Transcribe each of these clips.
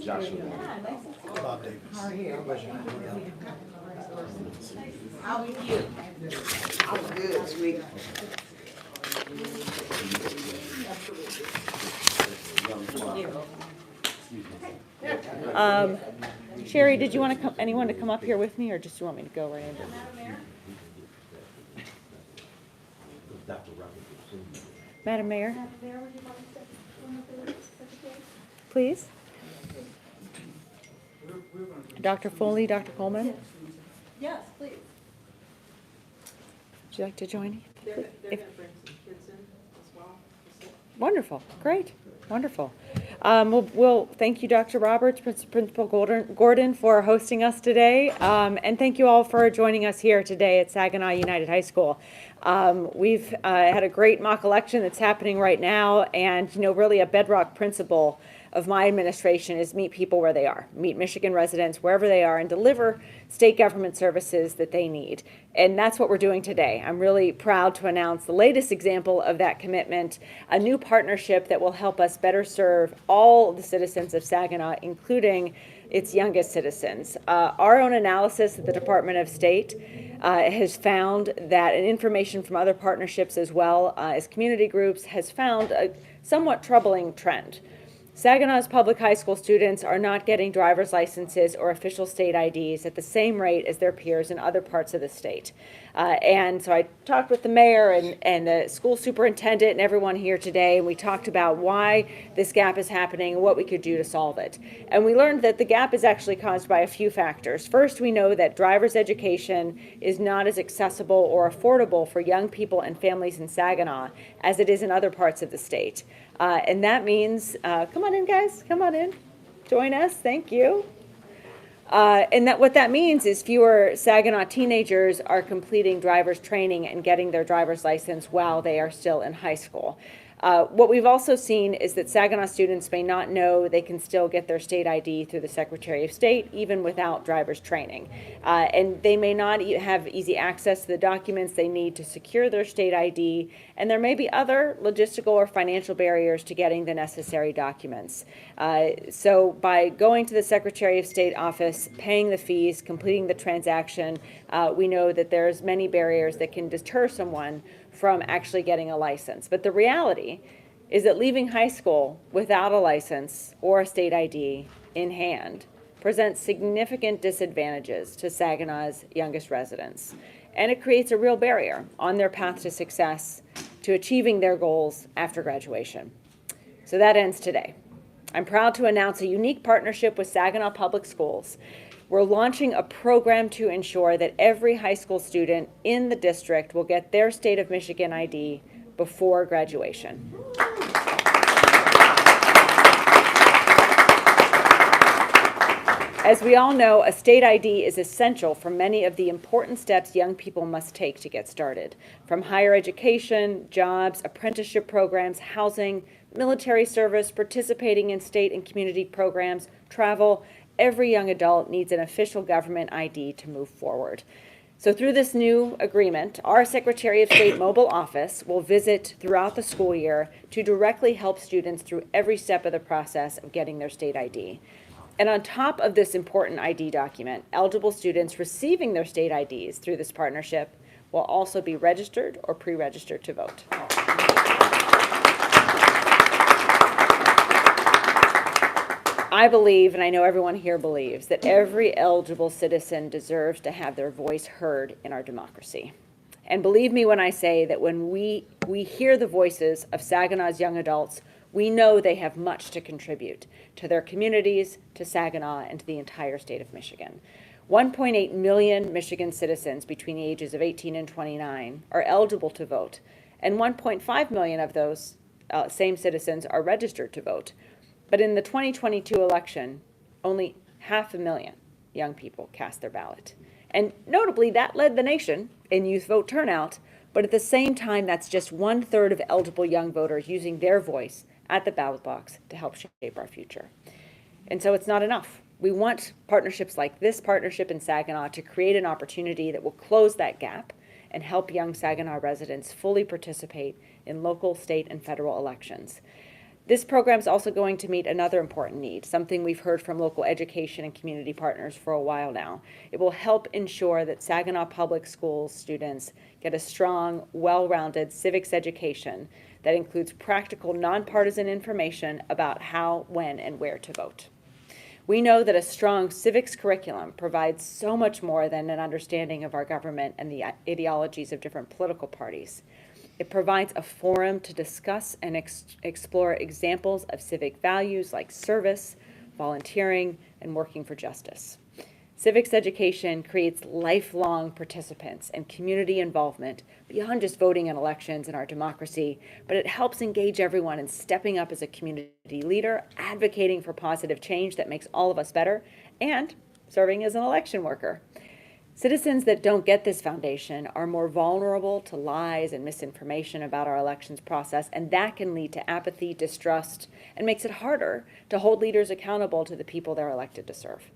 Jocelyn. Bob Davis. How are you? How are you? I'm good, sweetie. Sherry, did you want to come? Anyone to come up here with me, or just you want me to go right into? Madam Mayor, please. Dr. Foley, Dr. Coleman, Yes, please. would you like to join? They're going to bring some kids in as well. Wonderful, great, wonderful. We'll thank you, Dr. Roberts, Principal Gordon, for hosting us today, and thank you all for joining us here today at Saginaw United High School. We've had a great mock election that's happening right now, and really a bedrock principle of my administration is meet people where they are, meet Michigan residents wherever they are, and deliver state government services that they need. And that's what we're doing today. I'm really proud to announce the latest example of that commitment, a new partnership that will help us better serve all the citizens of Saginaw, including its youngest citizens. Our own analysis at the Department of State has found that, and information from other partnerships as well as community groups, has found a somewhat troubling trend. Saginaw's public high school students are not getting driver's licenses or official state IDs at the same rate as their peers in other parts of the state. And so I talked with the mayor and the school superintendent and everyone here today, and we talked about why this gap is happening and what we could do to solve it. And we learned that the gap is actually caused by a few factors. First, we know that driver's education is not as accessible or affordable for young people and families in Saginaw as it is in other parts of the state. And that means, come on in, guys, come on in, join us, thank you. And what that means is fewer Saginaw teenagers are completing driver's training and getting their driver's license while they are still in high school. What we've also seen is that Saginaw students may not know they can still get their state ID through the Secretary of State, even without driver's training. And they may not have easy access to the documents they need to secure their state ID, and there may be other logistical or financial barriers to getting the necessary documents. So by going to the Secretary of State office, paying the fees, completing the transaction, we know that there's many barriers that can deter someone from actually getting a license. But the reality is that leaving high school without a license or a state ID in hand presents significant disadvantages to Saginaw's youngest residents. And it creates a real barrier on their path to success, to achieving their goals after graduation. So that ends today. I'm proud to announce a unique partnership with Saginaw Public Schools. We're launching a program to ensure that every high school student in the district will get their state of Michigan ID before graduation. As we all know, a state ID is essential for many of the important steps young people must take to get started, from higher education, jobs, apprenticeship programs, housing, military service, participating in state and community programs, travel. Every young adult needs an official government ID to move forward. So through this new agreement, our Secretary of State mobile office will visit throughout the school year to directly help students through every step of the process of getting their state ID. And on top of this important ID document, eligible students receiving their state IDs through this partnership will also be registered or pre-registered to vote. I believe, and I know everyone here believes, that every eligible citizen deserves to have their voice heard in our democracy. And believe me when I say that when we hear the voices of Saginaw's young adults, we know they have much to contribute to their communities, to Saginaw, and to the entire state of Michigan. 1.8 million Michigan citizens between the ages of 18 and 29 are eligible to vote, and 1.5 million of those same citizens are registered to vote. But in the 2022 election, only 500,000 young people cast their ballot. And notably, that led the nation in youth vote turnout, but at the same time, that's just 1/3 of eligible young voters using their voice at the ballot box to help shape our future. And so it's not enough. We want partnerships like this partnership in Saginaw to create an opportunity that will close that gap and help young Saginaw residents fully participate in local, state, and federal elections. This program is also going to meet another important need, something we've heard from local education and community partners for a while now. It will help ensure that Saginaw Public Schools students get a strong, well-rounded civics education that includes practical, nonpartisan information about how, when, and where to vote. We know that a strong civics curriculum provides so much more than an understanding of our government and the ideologies of different political parties. It provides a forum to discuss and explore examples of civic values like service, volunteering, and working for justice. Civics education creates lifelong participants and community involvement beyond just voting in elections in our democracy, but it helps engage everyone in stepping up as a community leader, advocating for positive change that makes all of us better, and serving as an election worker. Citizens that don't get this foundation are more vulnerable to lies and misinformation about our elections process, and that can lead to apathy, distrust, and makes it harder to hold leaders accountable to the people they're elected to serve.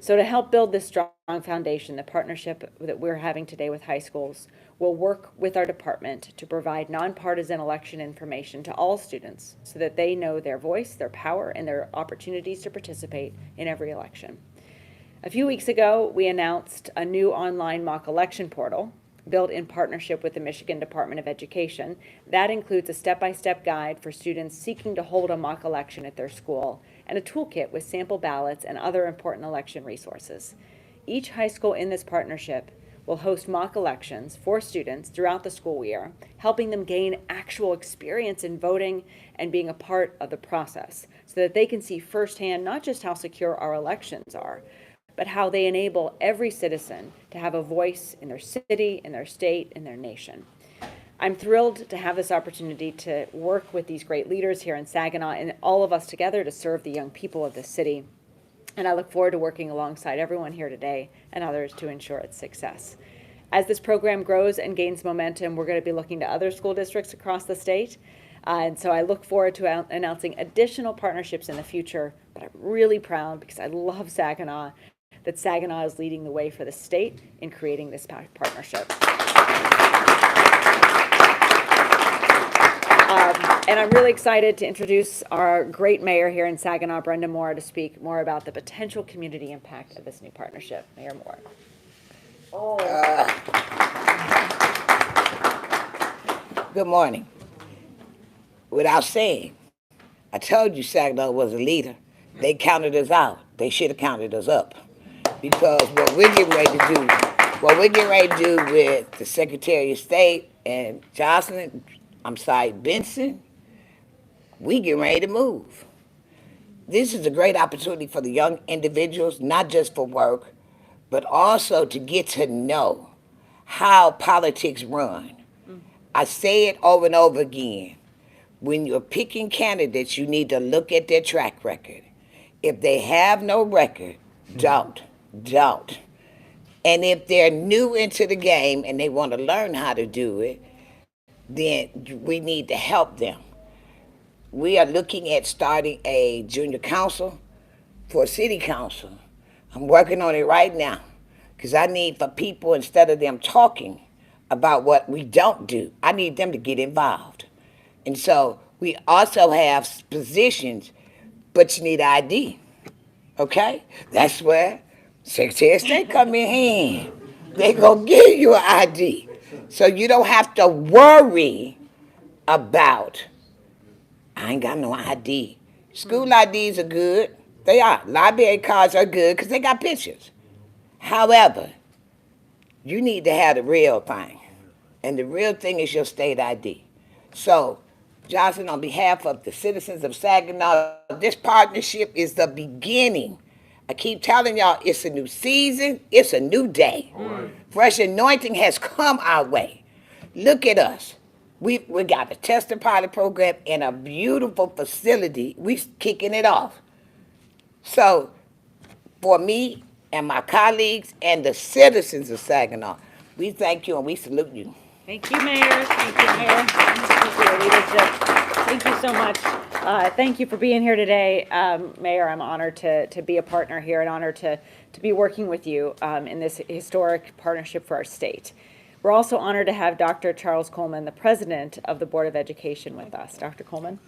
So to help build this strong foundation, the partnership that we're having today with high schools will work with our department to provide nonpartisan election information to all students so that they know their voice, their power, and their opportunities to participate in every election. A few weeks ago, we announced a new online mock election portal built in partnership with the Michigan Department of Education. That includes a step-by-step guide for students seeking to hold a mock election at their school and a toolkit with sample ballots and other important election resources. Each high school in this partnership will host mock elections for students throughout the school year, helping them gain actual experience in voting and being a part of the process so that they can see firsthand not just how secure our elections are, but how they enable every citizen to have a voice in their city, in their state, in their nation. I'm thrilled to have this opportunity to work with these great leaders here in Saginaw and all of us together to serve the young people of this city. And I look forward to working alongside everyone here today and others to ensure its success. As this program grows and gains momentum, we're going to be looking to other school districts across the state. And so I look forward to announcing additional partnerships in the future, but I'm really proud because I love Saginaw, that Saginaw is leading the way for the state in creating this partnership. And I'm really excited to introduce our great mayor here in Saginaw, Brenda Moore, to speak more about the potential community impact of this new partnership. Mayor Moore. Good morning. Without saying, I told you Saginaw was a leader. They counted us out. They should have counted us up. Because what we're getting ready to do with the Secretary of State and Benson, we getting ready to move. This is a great opportunity for the young individuals, not just for work, but also to get to know how politics run. I say it over and over again. When you're picking candidates, you need to look at their track record. If they have no record, don't. And if they're new into the game and they want to learn how to do it, then we need to help them. We are looking at starting a junior council for city council. I'm working on it right now because I need for people, instead of them talking about what we don't do, I need them to get involved. And so we also have positions, but you need ID, okay? That's where Secretary of State come in hand. They gonna give you an ID. So you don't have to worry about, I ain't got no ID. School IDs are good. They are. Library cards are good because they got pictures. However, you need to have the real thing. And the real thing is your state ID. So, Jocelyn, on behalf of the citizens of Saginaw, this partnership is the beginning. I keep telling y'all, it's a new season, it's a new day. Right. Fresh anointing has come our way. Look at us. We got a test and pilot program in a beautiful facility. We kicking it off. So, for me and my colleagues and the citizens of Saginaw, we thank you and we salute you. Thank you, Mayor. Thank you, Mayor. Thank you for your leadership. Thank you so much. Thank you for being here today. Mayor, I'm honored to be a partner here and honored to be working with you in this historic partnership for our state. We're also honored to have Dr. Charles Coleman, the president of the Board of Education, with us. Dr. Coleman.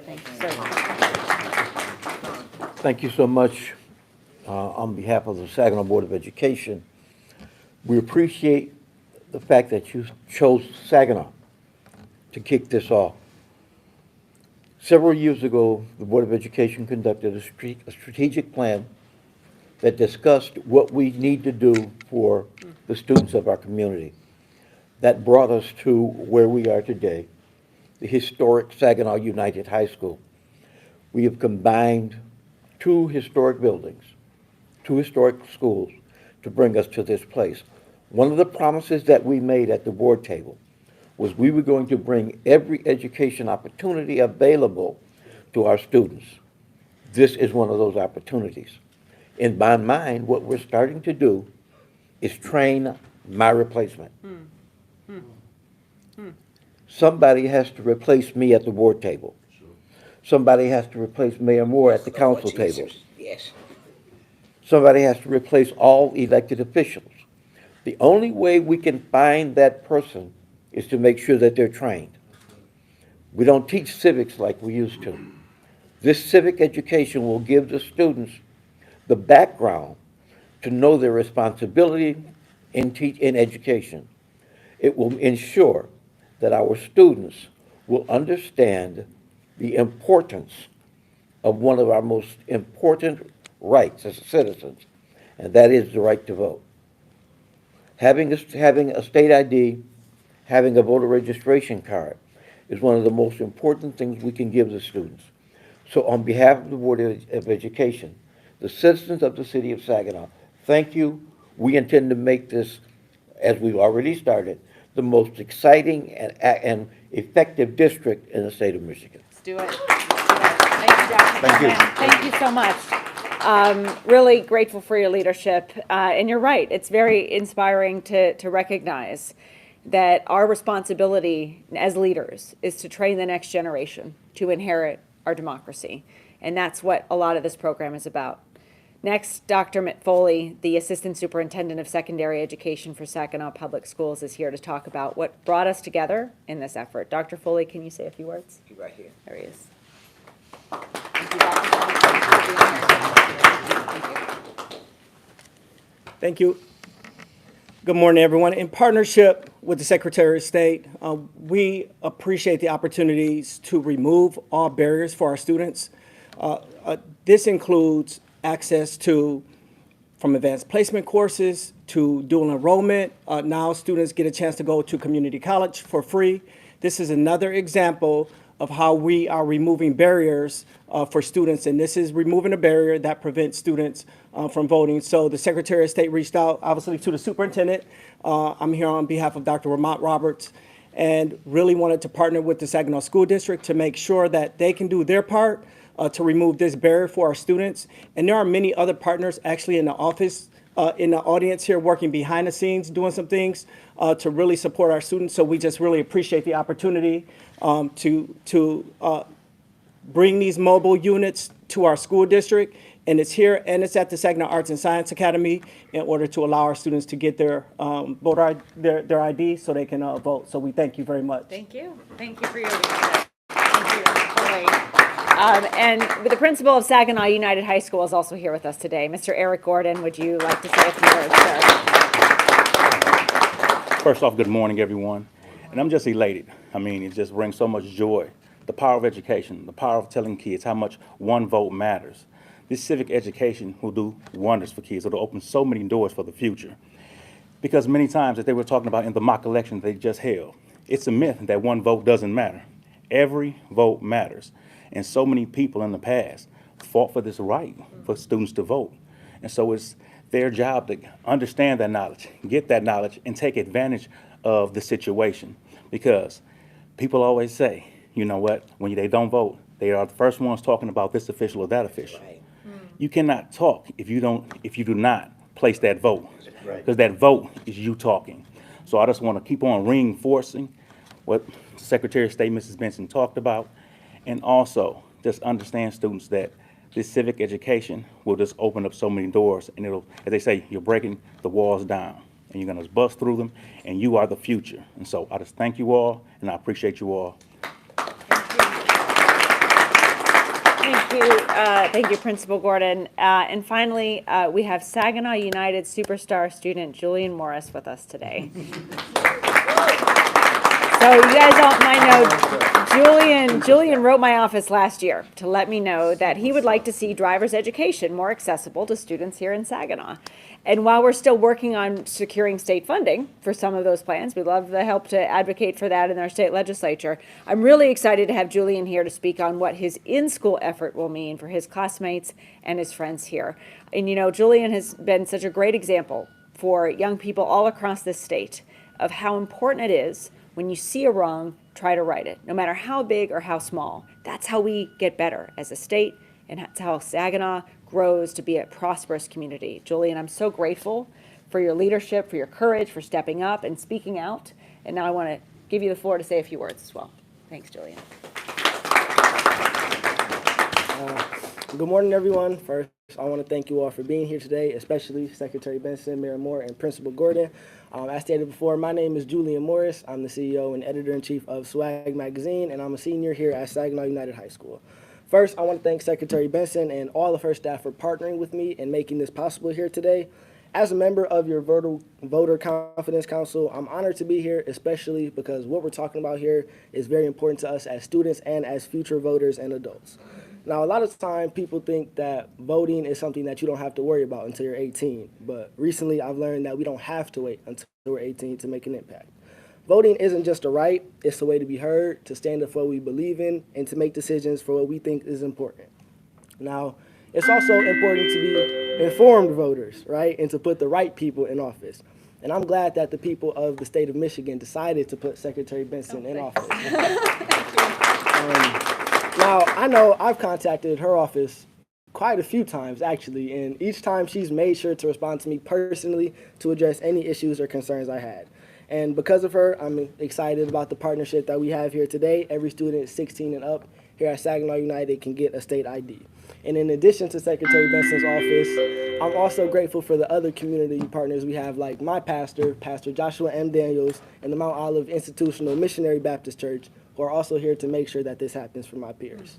Thank you, sir. Thank you so much on behalf of the Saginaw Board of Education. We appreciate the fact that you chose Saginaw to kick this off. Several years ago, the Board of Education conducted a strategic plan that discussed what we need to do for the students of our community. That brought us to where we are today, the historic Saginaw United High School. We have combined two historic buildings, two historic schools, to bring us to this place. One of the promises that we made at the board table was we were going to bring every education opportunity available to our students. This is one of those opportunities. In my mind, what we're starting to do is train my replacement. Somebody has to replace me at the board table. Somebody has to replace Mayor Moore at the council table. Yes. Somebody has to replace all elected officials. The only way we can find that person is to make sure that they're trained. We don't teach civics like we used to. This civic education will give the students the background to know their responsibility in education. It will ensure that our students will understand the importance of one of our most important rights as citizens, and that is the right to vote. Having a state ID, having a voter registration card is one of the most important things we can give the students. So on behalf of the Board of Education, the citizens of the city of Saginaw, thank you. We intend to make this, as we've already started, the most exciting and effective district in the state of Michigan. Let's do it. Let's do it. Thank you, Dr. Thank you. Callahan. Thank you so much. Really grateful for your leadership. And you're right, it's very inspiring to recognize that our responsibility as leaders is to train the next generation to inherit our democracy. And that's what a lot of this program is about. Next, Dr. Mitt Foley, the Assistant Superintendent of Secondary Education for Saginaw Public Schools, is here to talk about what brought us together in this effort. Dr. Foley, can you say a few words? He's right here. There he is. Thank you, Dr. Foley. Thank you for being here. Thank you. Thank you. Good morning, everyone. In partnership with the Secretary of State, we appreciate the opportunities to remove all barriers for our students. This includes access to from advanced placement courses to dual enrollment. Now students get a chance to go to community college for free. This is another example of how we are removing barriers for students, and this is removing a barrier that prevents students from voting. So the Secretary of State reached out, obviously, to the superintendent. I'm here on behalf of Dr. Ramont Roberts, and really wanted to partner with the Saginaw School District to make sure that they can do their part to remove this barrier for our students. And there are many other partners actually in the office, in the audience here, working behind the scenes, doing some things to really support our students. So we just really appreciate the opportunity to bring these mobile units to our school district. And it's here, and it's at the Saginaw Arts and Science Academy in order to allow our students to get their their ID so they can vote. So we thank you very much. Thank you. Thank you for your leadership. Thank you, Dr. Foley. And the principal of Saginaw United High School is also here with us today. Mr. Eric Gordon, would you like to say a few words, sir? First off, good morning, everyone. And I'm just elated. I mean, it just brings so much joy. The power of education, the power of telling kids how much one vote matters. This civic education will do wonders for kids. It'll open so many doors for the future. Because many times, as they were talking about in the mock election they just held, it's a myth that one vote doesn't matter. Every vote matters. And so many people in the past fought for this right for students to vote. And so it's their job to understand that knowledge, get that knowledge, and take advantage of the situation. Because people always say, you know what, when they don't vote, they are the first ones talking about this official or that official. Right. You cannot talk if you do not place that vote. Right. Because that vote is you talking. So I just want to keep on reinforcing what Secretary of State Mrs. Benson talked about, and also just understand students that this civic education will just open up so many doors, and it'll, as they say, you're breaking the walls down, and you're going to bust through them, and you are the future. And so I just thank you all, and I appreciate you all. Thank you, Principal Gordon. And finally, we have Saginaw United superstar student Julian Morris with us today. So you guys all might know, Julian wrote my office last year to let me know that he would like to see driver's education more accessible to students here in Saginaw. And while we're still working on securing state funding for some of those plans, we'd love the help to advocate for that in our state legislature. I'm really excited to have Julian here to speak on what his in-school effort will mean for his classmates and his friends here. And you know, Julian has been such a great example for young people all across this state of how important it is when you see a wrong, try to right it, no matter how big or how small. That's how we get better as a state, and that's how Saginaw grows to be a prosperous community. Julian, I'm so grateful for your leadership, for your courage, for stepping up and speaking out. And now I want to give you the floor to say a few words as well. Thanks, Julian. Good morning, everyone. First, I want to thank you all for being here today, especially Secretary Benson, Mayor Moore, and Principal Gordon. As stated before, my name is Julian Morris. I'm the CEO and Editor-in-Chief of Swag Magazine, and I'm a senior here at Saginaw United High School. First, I want to thank Secretary Benson and all of her staff for partnering with me and making this possible here today. As a member of your Voter Confidence Council, I'm honored to be here, especially because what we're talking about here is very important to us as students and as future voters and adults. Now, a lot of time people think that voting is something that you don't have to worry about until you're 18, but recently I've learned that we don't have to wait until we're 18 to make an impact. Voting isn't just a right, it's a way to be heard, to stand up for what we believe in, and to make decisions for what we think is important. Now, it's also important to be informed voters, right, and to put the right people in office. And I'm glad that the people of the state of Michigan decided to put Secretary Benson in office. Now, I know I've contacted her office quite a few times, actually, and each time she's made sure to respond to me personally to address any issues or concerns I had. And because of her, I'm excited about the partnership that we have here today. Every student 16 and up here at Saginaw United can get a state ID. And in addition to Secretary Benson's office, I'm also grateful for the other community partners we have, like my pastor, Pastor Joshua M. Daniels, and the Mount Olive Institutional Missionary Baptist Church, who are also here to make sure that this happens for my peers.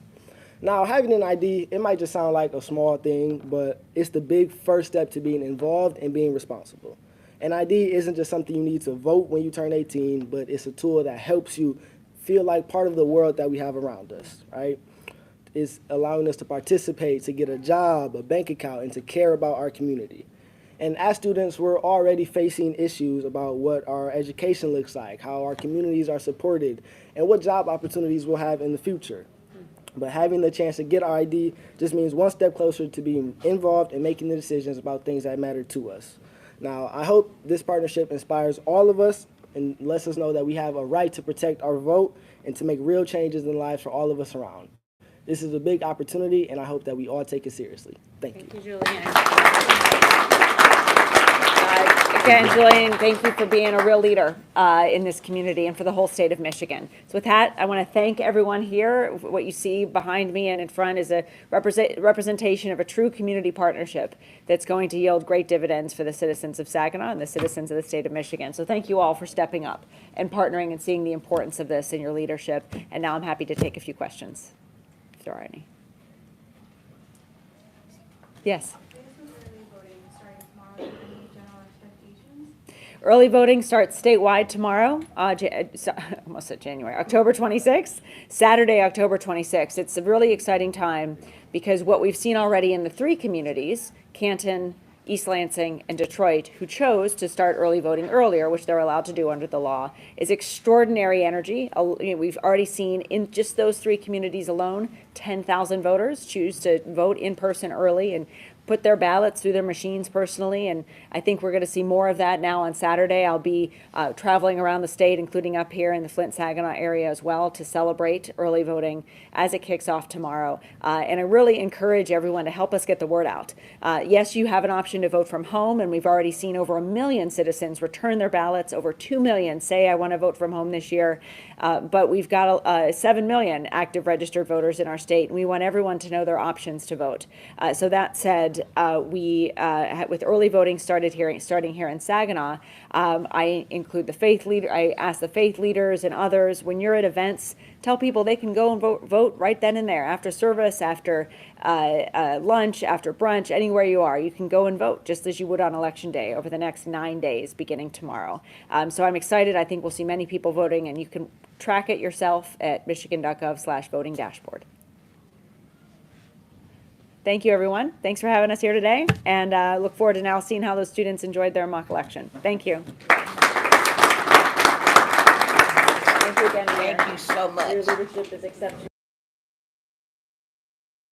Now, having an ID, it might just sound like a small thing, but it's the big first step to being involved and being responsible. An ID isn't just something you need to vote when you turn 18, but it's a tool that helps you feel like part of the world that we have around us, right? It's allowing us to participate, to get a job, a bank account, and to care about our community. And as students, we're already facing issues about what our education looks like, how our communities are supported, and what job opportunities we'll have in the future. But having the chance to get our ID just means one step closer to being involved and making the decisions about things that matter to us. Now, I hope this partnership inspires all of us and lets us know that we have a right to protect our vote and to make real changes in lives for all of us around. This is a big opportunity, and I hope that we all take it seriously. Thank you. Thank you, Julian. Again, Julian, thank you for being a real leader in this community and for the whole state of Michigan. So with that, I want to thank everyone here. What you see behind me and in front is a representation of a true community partnership that's going to yield great dividends for the citizens of Saginaw and the citizens of the state of Michigan. So thank you all for stepping up and partnering and seeing the importance of this in your leadership. And now I'm happy to take a few questions, if there are any. Yes. Early voting starts statewide tomorrow, almost at January, October 26th, Saturday, October 26th. It's a really exciting time because what we've seen already in the three communities, Canton, East Lansing, and Detroit, who chose to start early voting earlier, which they're allowed to do under the law, is extraordinary energy. We've already seen in just those three communities alone, 10,000 voters choose to vote in person early and put their ballots through their machines personally, and I think we're going to see more of that now on Saturday. I'll be traveling around the state, including up here in the Flint-Saginaw area as well, to celebrate early voting as it kicks off tomorrow. And I really encourage everyone to help us get the word out. Yes, you have an option to vote from home, and we've already seen over 1 million citizens return their ballots, over 2 million say I want to vote from home this year, but we've got 7 million active registered voters in our state, and we want everyone to know their options to vote. So that said, and with early voting starting here in Saginaw, I include the faith leader. I ask the faith leaders and others, when you're at events, tell people they can go and vote right then and there, after service, after lunch, after brunch, anywhere you are. You can go and vote just as you would on Election Day over the next 9 days, beginning tomorrow. So I'm excited. I think we'll see many people voting, and you can track it yourself at michigan.gov/voting dashboard. Thank you, everyone. Thanks for having us here today, and look forward to now seeing how those students enjoyed their mock election. Thank you. Thank you again, Mayor. Thank you so much. Your leadership is exceptional.